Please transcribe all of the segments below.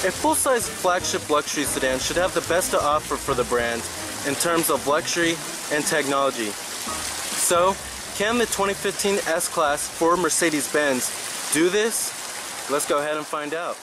A full-size flagship luxury sedan should have the best to offer for the brand in terms of luxury and technology. So, can the 2015 S-Class for Mercedes-Benz do this? Let's go ahead and find out.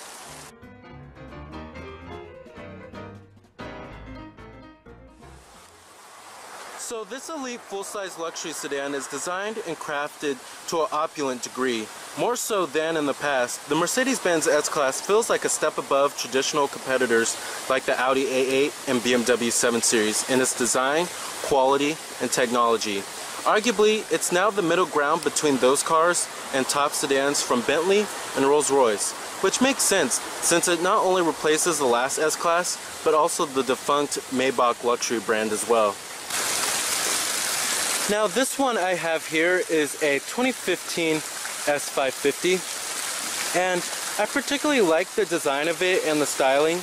So this elite full-size luxury sedan is designed and crafted to an opulent degree. More so than in the past, the Mercedes-Benz S-Class feels like a step above traditional competitors like the Audi A8 and BMW 7 Series in its design, quality, and technology. Arguably, it's now the middle ground between those cars and top sedans from Bentley and Rolls-Royce, which makes sense since it not only replaces the last S-Class, but also the defunct Maybach luxury brand as well. Now this one I have here is a 2015 S550, and I particularly like the design of it and the styling,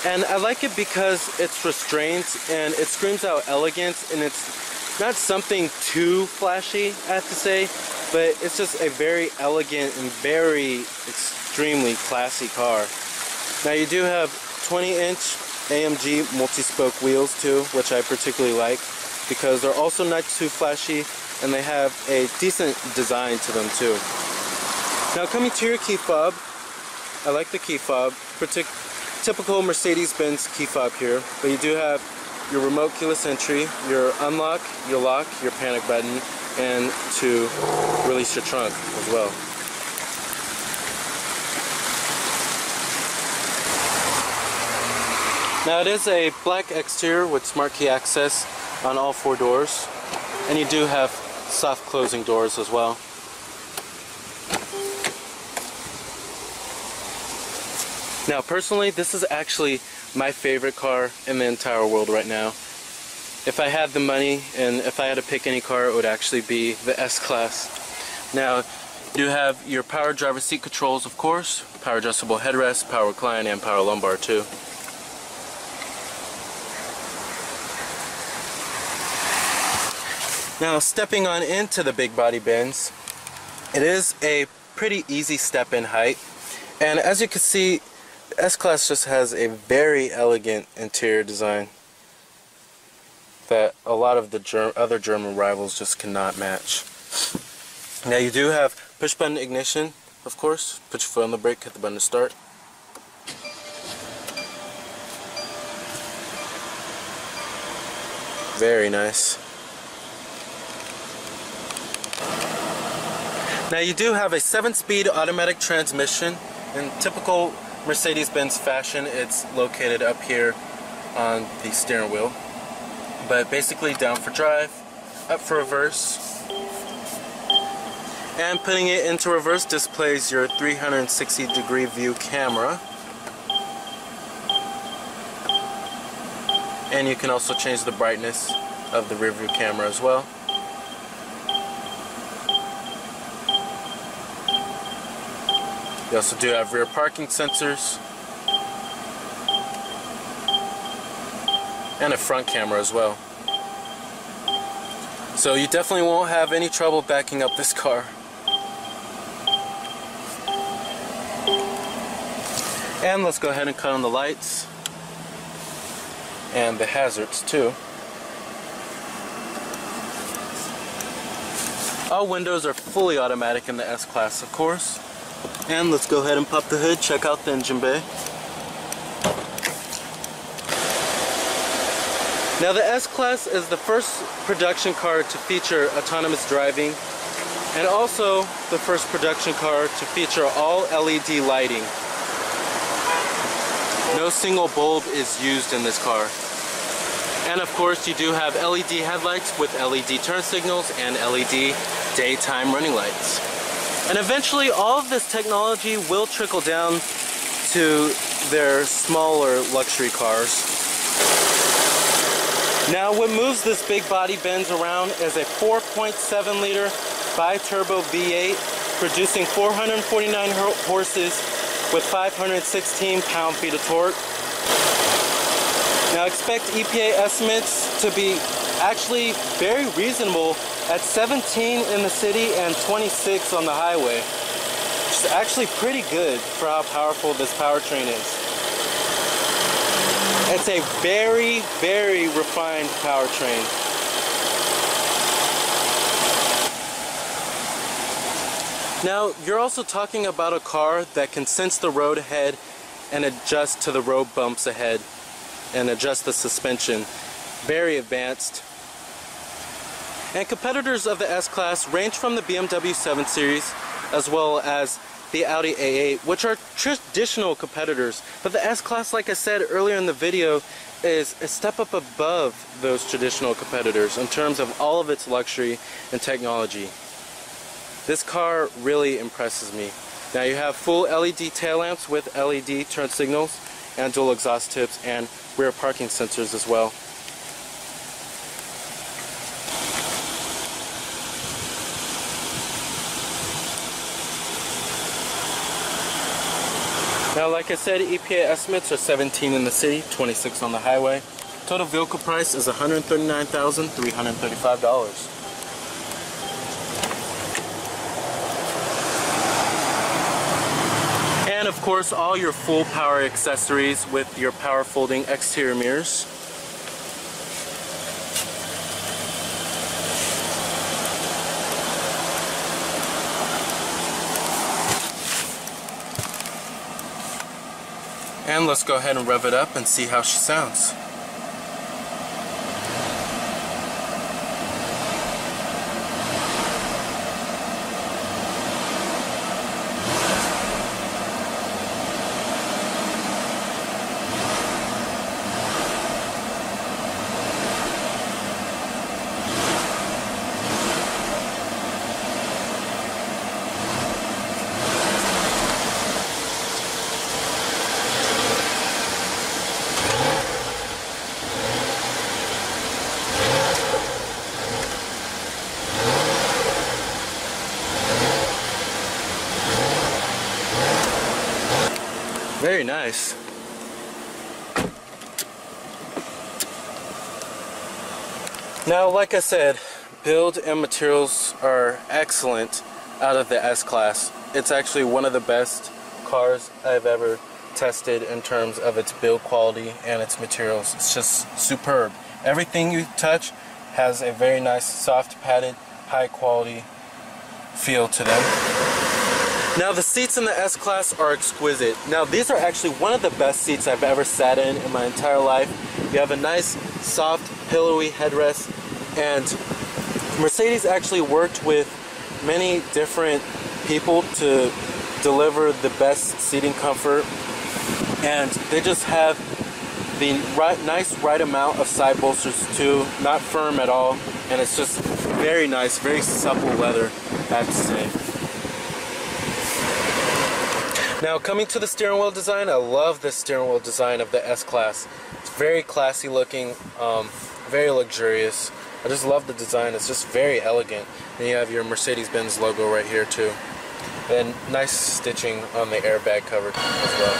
and I like it because it's restrained and it screams out elegance, and it's not something too flashy, I have to say, but it's just a very elegant and very extremely classy car. Now you do have 20-inch AMG multi-spoke wheels too, which I particularly like, because they're also not too flashy and they have a decent design to them too. Now coming to your key fob, I like the key fob, typical Mercedes-Benz key fob here, but you do have your remote keyless entry, your unlock, your lock, your panic button, and to release your trunk as well. Now it is a black exterior with smart key access on all 4 doors, and you do have soft closing doors as well. Now personally, this is actually my favorite car in the entire world right now. If I had the money and if I had to pick any car, it would actually be the S-Class. Now you have your power driver seat controls, of course, power adjustable headrest, power recline, and power lumbar too. Now stepping on into the big body Benz, it is a pretty easy step in height, and as you can see, the S-Class just has a very elegant interior design that a lot of the other German rivals just cannot match. Now you do have push button ignition, of course. Put your foot on the brake, hit the button to start. Very nice. Now you do have a 7-speed automatic transmission. In typical Mercedes-Benz fashion, it's located up here on the steering wheel. But basically down for drive, up for reverse. And putting it into reverse displays your 360-degree view camera. And you can also change the brightness of the rear view camera as well. You also do have rear parking sensors and a front camera as well. So you definitely won't have any trouble backing up this car. And let's go ahead and cut on the lights and the hazards too. All windows are fully automatic in the S-Class, of course. And let's go ahead and pop the hood, check out the engine bay. Now the S-Class is the first production car to feature autonomous driving, and also the first production car to feature all LED lighting. No single bulb is used in this car. And of course you do have LED headlights with LED turn signals and LED daytime running lights. And eventually all of this technology will trickle down to their smaller luxury cars. Now what moves this big body Benz around is a 4.7 liter bi-turbo V8 producing 449 horses with 516 pound-feet of torque. Now expect EPA estimates to be actually very reasonable at 17 in the city and 26 on the highway, which is actually pretty good for how powerful this powertrain is. It's a very, very refined powertrain. Now, you're also talking about a car that can sense the road ahead and adjust to the road bumps ahead and adjust the suspension. Very advanced. And competitors of the S-Class range from the BMW 7 Series as well as the Audi A8, which are traditional competitors. But the S-Class, like I said earlier in the video, is a step up above those traditional competitors in terms of all of its luxury and technology. This car really impresses me. Now you have full LED tail lamps with LED turn signals and dual exhaust tips and rear parking sensors as well. Now, like I said, EPA estimates are 17 in the city, 26 on the highway. Total vehicle price is $139,335. And of course, all your full power accessories with your power folding exterior mirrors. And let's go ahead and rev it up and see how she sounds. Very nice. Now, like I said, build and materials are excellent out of the S-Class. It's actually one of the best cars I've ever tested in terms of its build quality and its materials. It's just superb. Everything you touch has a very nice, soft, padded, high quality feel to them. Now, the seats in the S-Class are exquisite. Now, these are actually one of the best seats I've ever sat in my entire life. You have a nice, soft, pillowy headrest, and Mercedes actually worked with many different people to deliver the best seating comfort, and they just have the nice right amount of side bolsters too, not firm at all, and it's just very nice, very supple leather, I have to say. Now, coming to the steering wheel design, I love the steering wheel design of the S-Class. It's very classy looking, very luxurious. I just love the design. It's just very elegant. And you have your Mercedes-Benz logo right here too. And nice stitching on the airbag cover as well.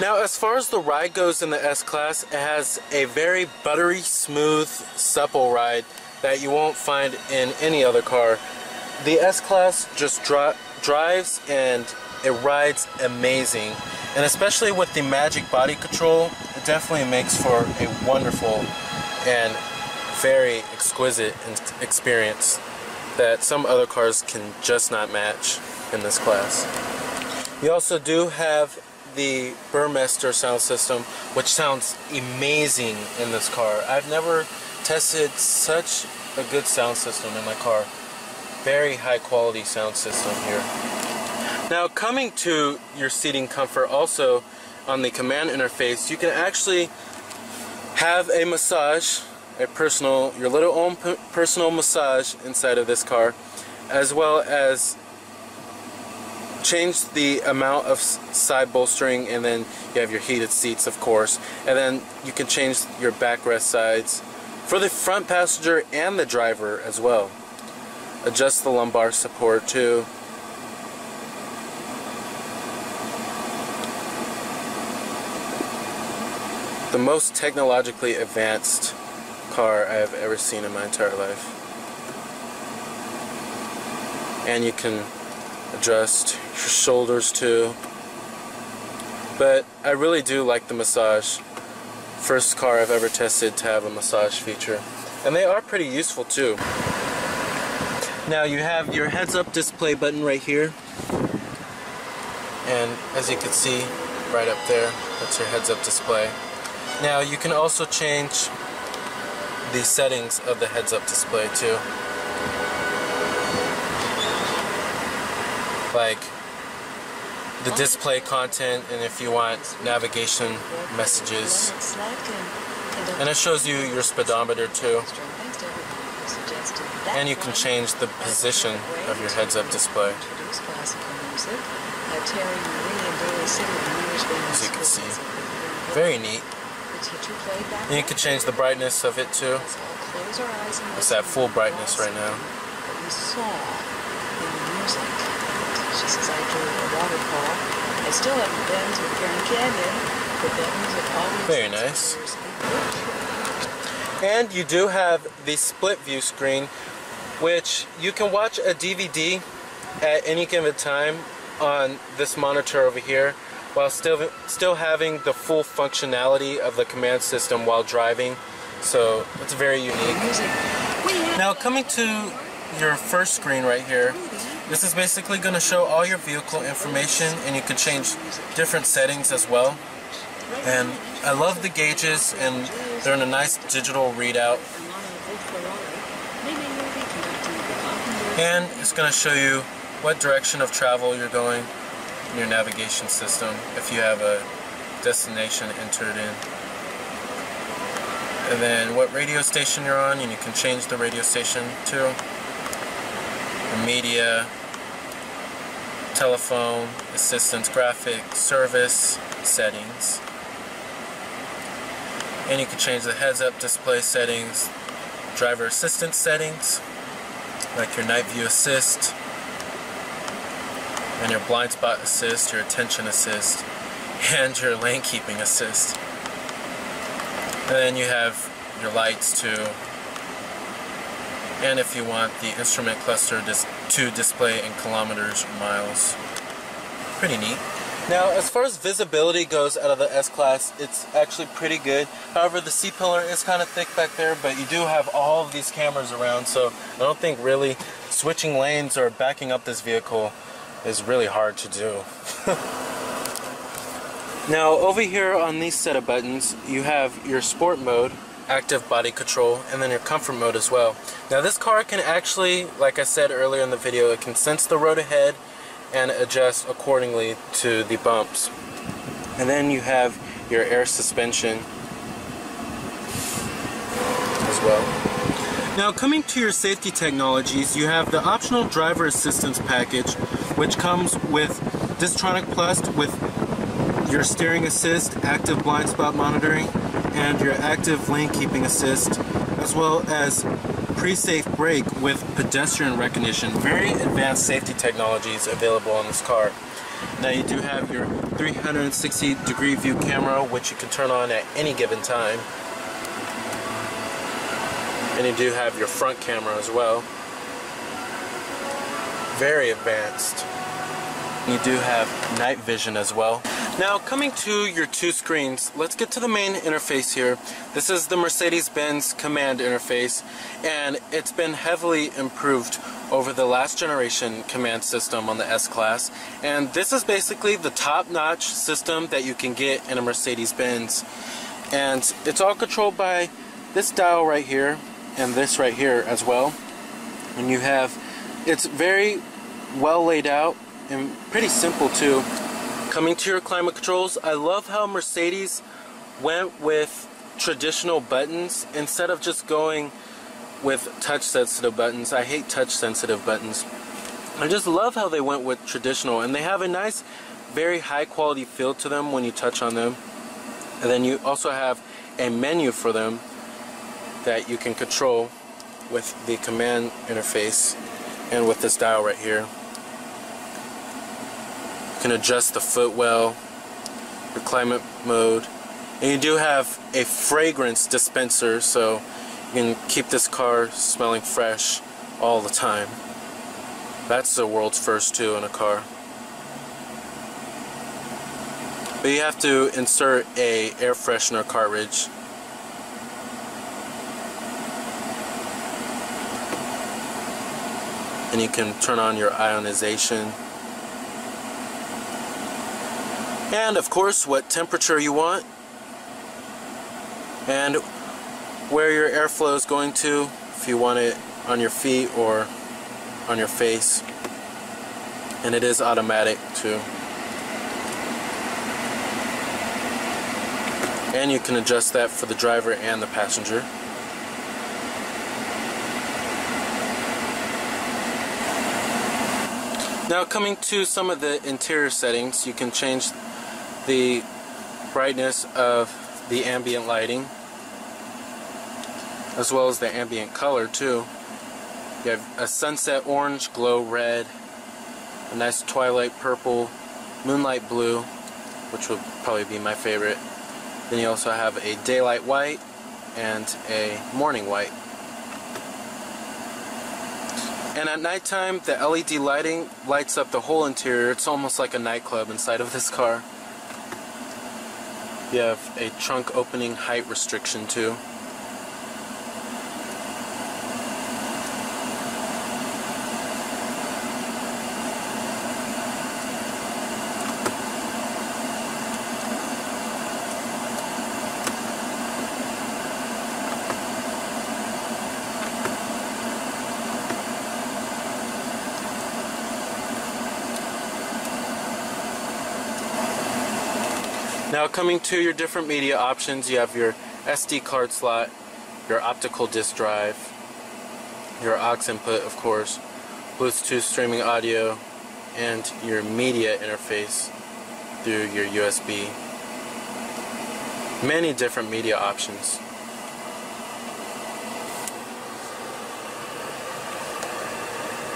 Now, as far as the ride goes in the S-Class, it has a very buttery, smooth, supple ride that you won't find in any other car. The S-Class just drives and it rides amazing, and especially with the Magic body control, it definitely makes for a wonderful and very exquisite experience that some other cars can just not match in this class. You also do have the Burmester sound system, which sounds amazing in this car. I've never tested such a good sound system in my car. Very high quality sound system here. Now, coming to your seating comfort, also on the command interface, you can actually have a massage, your little own personal massage inside of this car, as well as change the amount of side bolstering, and then you have your heated seats, of course, and then you can change your backrest sides for the front passenger and the driver as well. Adjust the lumbar support too. The most technologically advanced car I have ever seen in my entire life. And you can adjust your shoulders too. But I really do like the massage first car I've ever tested to have a massage feature. And they are pretty useful too. Now you have your heads-up display button right here. And as you can see, right up there, that's your heads-up display. Now you can also change the settings of the heads-up display too. Like the display content, and if you want navigation messages. And it shows you your speedometer too. And you can change the position of your heads-up display. As you can see. Very neat. And you can change the brightness of it too. It's at full brightness right now. She says, I drew a waterfall. I still haven't been to Grand Canyon, but that music always... Very nice. And you do have the split view screen, which you can watch a DVD at any given time on this monitor over here, while still having the full functionality of the command system while driving. So it's very unique. Now coming to your first screen right here, this is basically going to show all your vehicle information, and you can change different settings as well. And I love the gauges, and they're in a nice digital readout. And it's going to show you what direction of travel you're going in your navigation system if you have a destination entered in. And then what radio station you're on, and you can change the radio station too. Media, telephone, assistance, graphic, service, settings. And you can change the heads-up display settings, driver assistance settings, like your night view assist, and your blind spot assist, your attention assist, and your lane keeping assist. And then you have your lights too. And if you want the instrument cluster to display in kilometers or miles. Pretty neat. Now as far as visibility goes out of the S-Class, it's actually pretty good. However, the C-pillar is kind of thick back there, but you do have all of these cameras around, so I don't think really switching lanes or backing up this vehicle is really hard to do. Now over here on these set of buttons, you have your sport mode, active body control, and then your comfort mode as well. Now this car can actually, like I said earlier in the video, it can sense the road ahead and adjust accordingly to the bumps. And then you have your air suspension as well. Now coming to your safety technologies, you have the optional driver assistance package, which comes with Distronic Plus with your steering assist, active blind spot monitoring, and your active lane keeping assist, as well as pre-safe brake with pedestrian recognition. Very advanced safety technologies available on this car. Now you do have your 360-degree view camera, which you can turn on at any given time. And you do have your front camera as well. Very advanced. You do have night vision as well. Now coming to your two screens, let's get to the main interface here. This is the Mercedes-Benz command interface, and it's been heavily improved over the last generation command system on the S-Class. And this is basically the top-notch system that you can get in a Mercedes-Benz. And it's all controlled by this dial right here and this right here as well. And you have, it's very well laid out and pretty simple too. Coming to your climate controls, I love how Mercedes went with traditional buttons instead of just going with touch sensitive buttons. I hate touch sensitive buttons. I just love how they went with traditional, and they have a nice, very high quality feel to them when you touch on them. And then you also have a menu for them that you can control with the command interface and with this dial right here. You can adjust the footwell, your climate mode, and you do have a fragrance dispenser, so you can keep this car smelling fresh all the time. That's the world's first too in a car. But you have to insert a air freshener cartridge and you can turn on your ionization. And of course, what temperature you want, and where your airflow is going to, if you want it on your feet or on your face. And it is automatic too. And you can adjust that for the driver and the passenger. Now coming to some of the interior settings, you can change the brightness of the ambient lighting as well as the ambient color too. You have a sunset orange, glow red, a nice twilight purple, moonlight blue, which would probably be my favorite. Then you also have a daylight white and a morning white. And at nighttime, the LED lighting lights up the whole interior. It's almost like a nightclub inside of this car. You have a trunk opening height restriction too. Now coming to your different media options, you have your SD card slot, your optical disc drive, your aux input of course, Bluetooth streaming audio, and your media interface through your USB. Many different media options.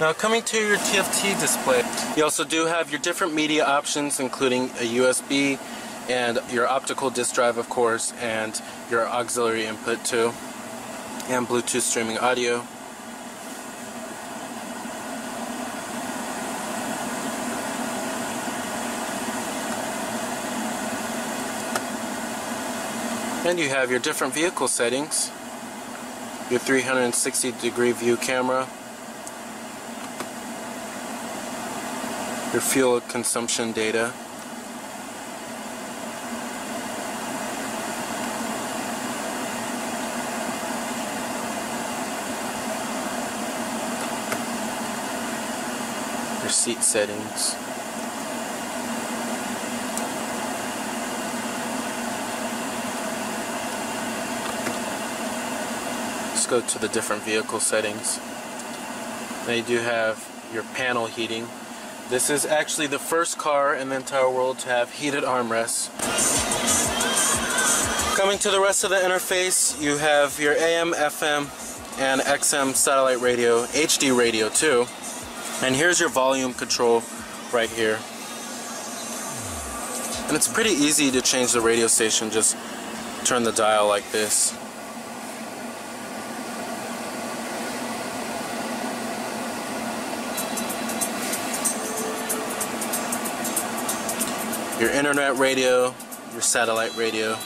Now coming to your TFT display, you also do have your different media options, including a USB and your optical disc drive of course, and your auxiliary input too, and Bluetooth streaming audio. And you have your different vehicle settings, your 360-degree view camera, your fuel consumption data, your seat settings, let's go to the different vehicle settings. Now you do have your panel heating. This is actually the first car in the entire world to have heated armrests. Coming to the rest of the interface, you have your AM, FM, and XM satellite radio, HD radio too. And here's your volume control right here. And it's pretty easy to change the radio station, just turn the dial like this. Your internet radio, your satellite radio.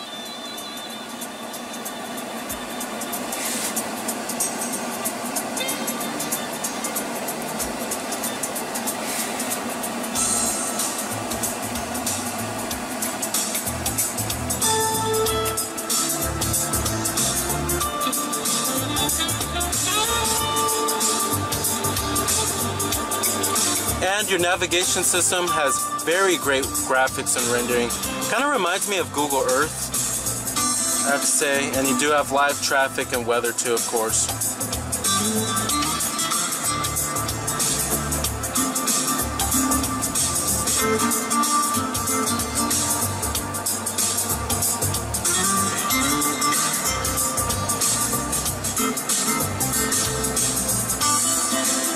And your navigation system has very great graphics and rendering. Kind of reminds me of Google Earth, I have to say. And you do have live traffic and weather too, of course.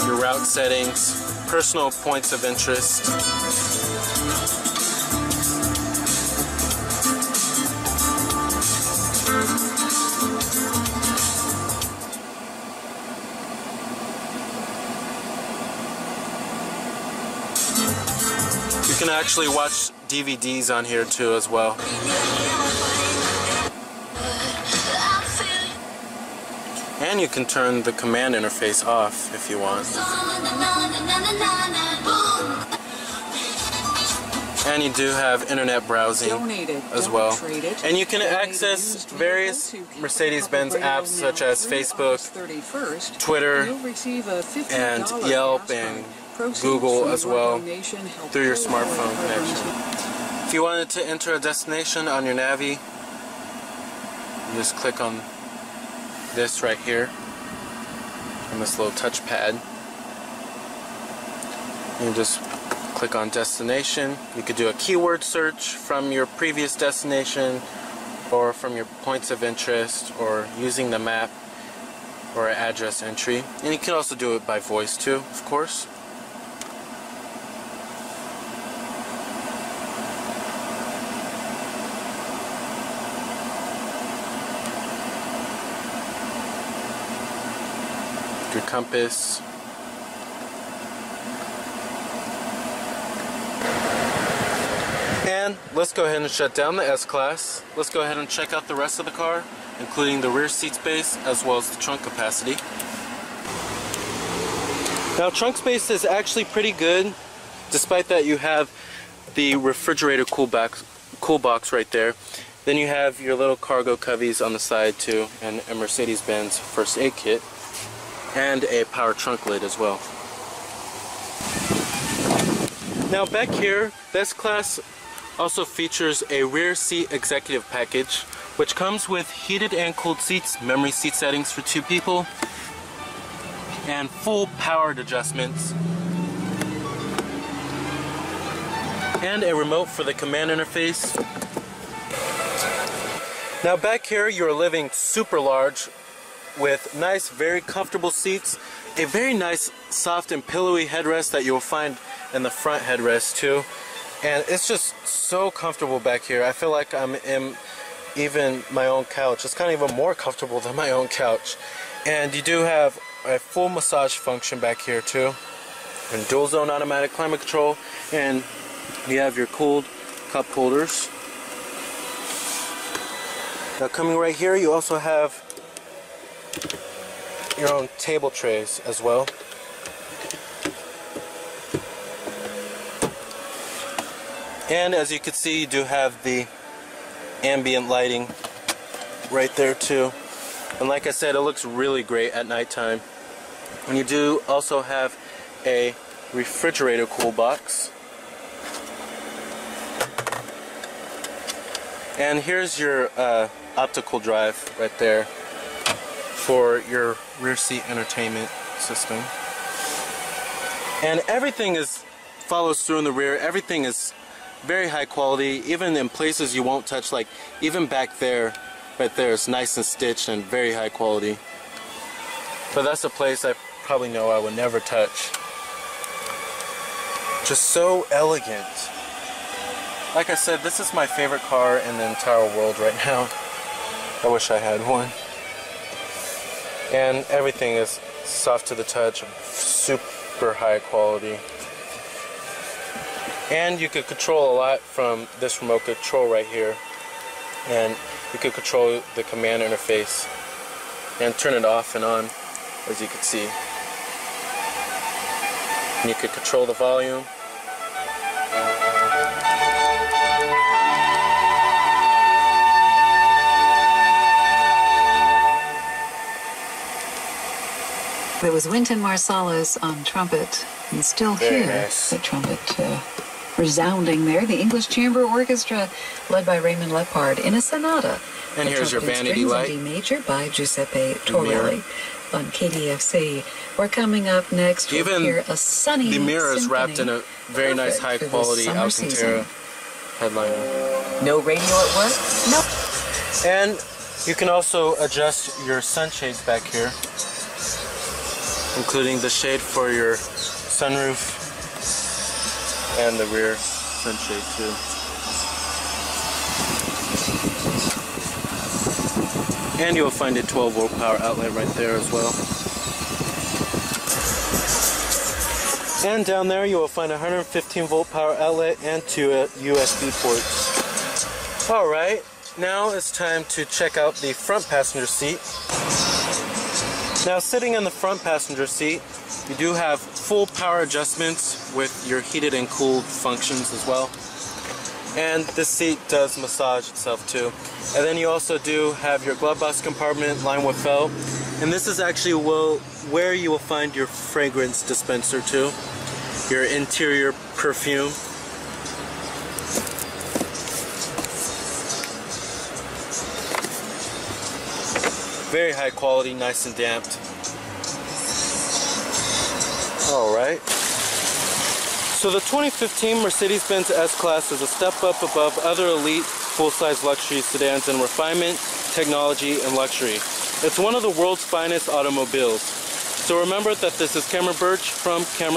Your route settings, personal points of interest. You can actually watch DVDs on here too as well. And you can turn the command interface off if you want. And you do have internet browsing as well. And you can access various Mercedes-Benz apps such as Facebook, Twitter, and Yelp, and Google as well through your smartphone connection. If you wanted to enter a destination on your Navi, you just click on this right here on this little touchpad. You just click on destination. You could do a keyword search from your previous destination or from your points of interest or using the map or address entry. And you can also do it by voice too, of course. Your compass. And let's go ahead and shut down the S-Class. Let's go ahead and check out the rest of the car, including the rear seat space as well as the trunk capacity. Now, trunk space is actually pretty good, despite that you have the refrigerator cool box right there. Then you have your little cargo coveys on the side too, and a Mercedes-Benz first aid kit, and a power trunk lid as well. Now back here, this class also features a rear seat executive package, which comes with heated and cooled seats, memory seat settings for 2 people, and full powered adjustments, and a remote for the command interface. Now back here, you're living super large with nice, very comfortable seats, a very nice, soft and pillowy headrest that you'll find in the front headrest too. And it's just so comfortable back here. I feel like I'm in even my own couch. It's kind of even more comfortable than my own couch. And you do have a full massage function back here too, and dual zone automatic climate control, and you have your cooled cup holders. Now coming right here, you also have your own table trays as well. And as you can see, you do have the ambient lighting right there too. And like I said, it looks really great at nighttime. And you do also have a refrigerator cool box. And here's your optical drive right there for your rear seat entertainment system. And everything follows through in the rear. Everything is very high quality, even in places you won't touch, like even back there, right there, it's nice and stitched and very high quality. But that's a place I probably know I would never touch. Just so elegant. Like I said, this is my favorite car in the entire world right now. I wish I had one. And everything is soft to the touch, super high quality. And you could control a lot from this remote control right here. And you could control the command interface and turn it off and on, as you can see. And you could control the volume. It was Wynton Marsalis on trumpet, and still Very hear nice. the trumpet resounding there. The English Chamber Orchestra, led by Raymond Lepard, in a sonata. And here's your vanity light. In D major by Giuseppe Torelli on KDFC. We're coming up next. We'll Even hear a sunny the mirror is wrapped in a very nice high Perfect for this quality summer Alcantara headliner. No radio at work? No. And you can also adjust your sunshades back here, including the shade for your sunroof and the rear sunshade too. And you'll find a 12-volt power outlet right there as well. And down there you will find a 115-volt power outlet and 2 USB ports. Alright, now it's time to check out the front passenger seat. Now, sitting in the front passenger seat, you do have full power adjustments with your heated and cooled functions as well. And this seat does massage itself too. And then you also do have your glove box compartment lined with felt. And this is actually where you will find your fragrance dispenser too, your interior perfume. Very high quality, nice and damped. Alright. So the 2015 Mercedes-Benz S-Class is a step up above other elite full-size luxury sedans in refinement, technology, and luxury. It's one of the world's finest automobiles. So remember that this is Cameron Birch from Cameron